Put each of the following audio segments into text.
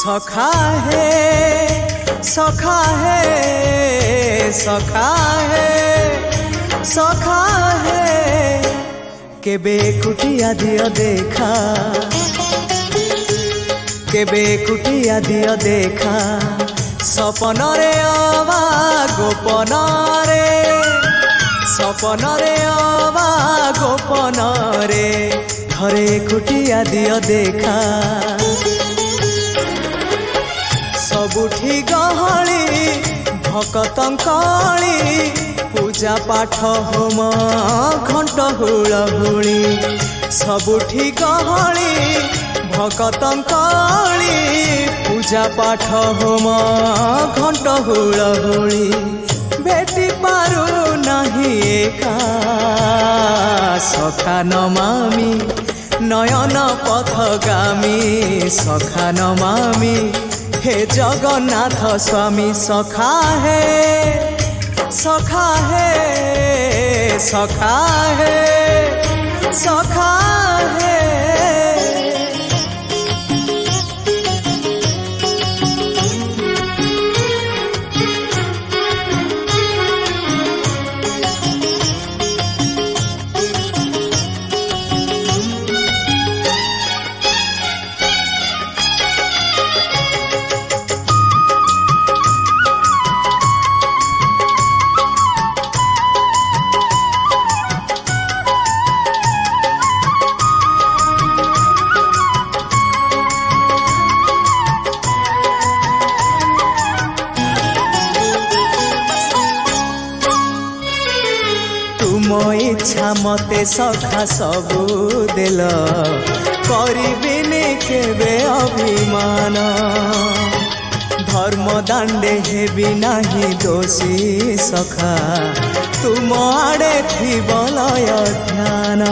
सखा है सखा है सखा है सखा है केबे कुटिया दियो देखा केबे कुटिया दियो देखा सपन रे अबा गोपन रे सपन रे अबा गोपन रे घरे कुटिया दियो देखा सबुठी गहली भकतंकली पूजा पाठ होम घंट हुलहुली सबुठी गहली भकतंकली पूजा पाठ होम घंट हुलहुली भेटी पारु नहीं एका सखा नमामि नयन पथगामी सखा नमामि हे जगन्नाथ स्वामी सखा है सखा है सखा है सखा है तुम इच्छा मते सखा सबू देल करिबिनी केबे अभिमान धर्म दांडे हेबी नाही दोषी सखा तुम आड़े थी बलय ध्यान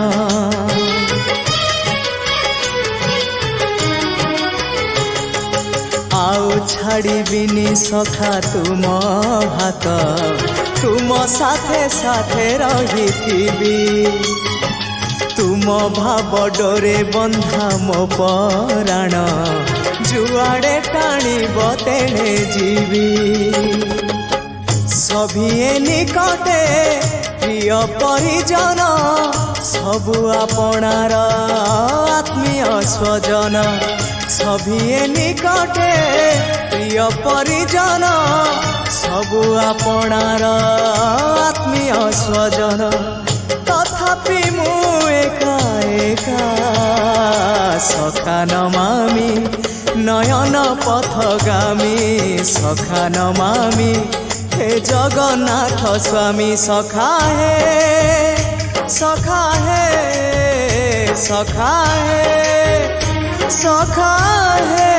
आउ छाड़िबिनी सखा तुम भात तुम साथे साथे रही तुम भाव डोरे बंधा मो पराण जुआड़े टाणीब तेणे जीवी सभिए निकटे प्रिय परिजन सबु आपणार आत्मीय स्वजन सभिए निकटे प्रिय परिजन सबु आपणार आत्मीय स्वजन तथापि मु एका एका सखा नमामि नयन पथगामी सखा नमामि हे जगन्नाथ स्वामी सखा है सखा है सखा है सखा है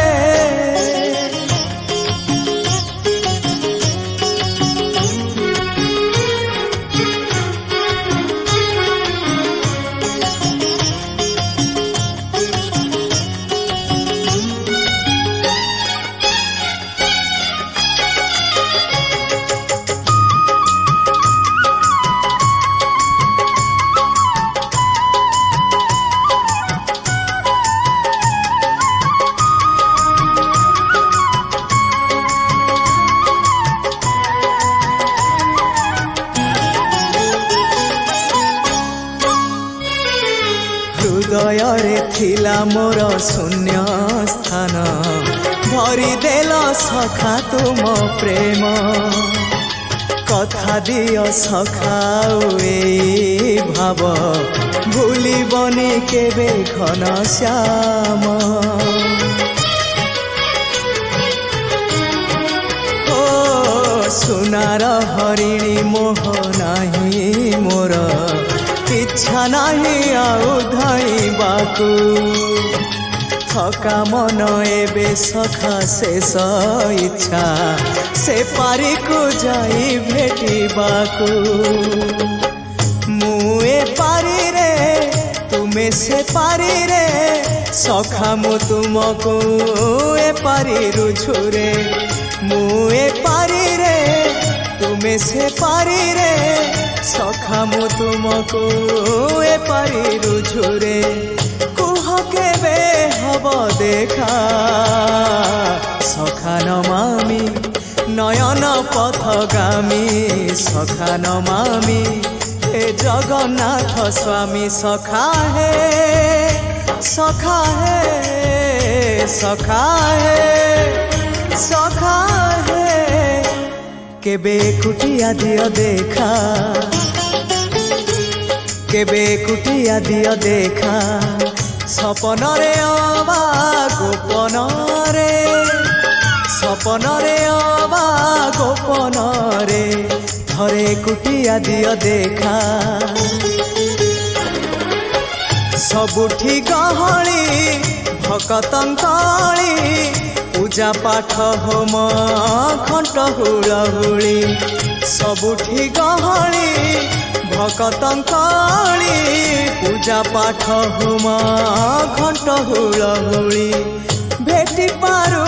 हृदय थिला मोर शून्य स्थान भरी देल सखा तुम प्रेम कथा दियो सखा ए भाव भूलिबनी केबे घन श्याम ओ सुनार हरिणी मोह नाही मोर इच्छा नहीं आउ धाइबाकू थका मन एबे सखा शेष इच्छा से पारी को जाई भेटिबाकू मुए पारी रे तुमे से पारी रे सखा मु तुमको ए पारी रुझुरे मुए पारी रे तुमे से पारी रे सखा मु तुमको ए पारी रुझुरे कुह केबे हब देखा সখা নমামি নয়ন পথগামী সখা নমামি হে জগন্নাথ স্বামী সখা হে সখা হে সখা হে সখা হে কেবে কুটিয়া দিও দেখা কেবে কুটিয়া দিও দেখা স্বপনরে অবা গোপনরে স্বপনরে অবা গোপনরে থরে কুটিয়া দিও দেখা ସବୁଠି ଗହଳି ଭକତଙ୍କଳି ପୂଜା ପାଠ ହୋମ ଘଣ୍ଟ ହୁଳହୁଳି ସବୁଠି ଗହଳି ଭକତଙ୍କଳି ପୂଜା ପାଠ ହୋମ ଘଣ୍ଟ ହୁଳହୁଳି ଭେଟି ପାରୁ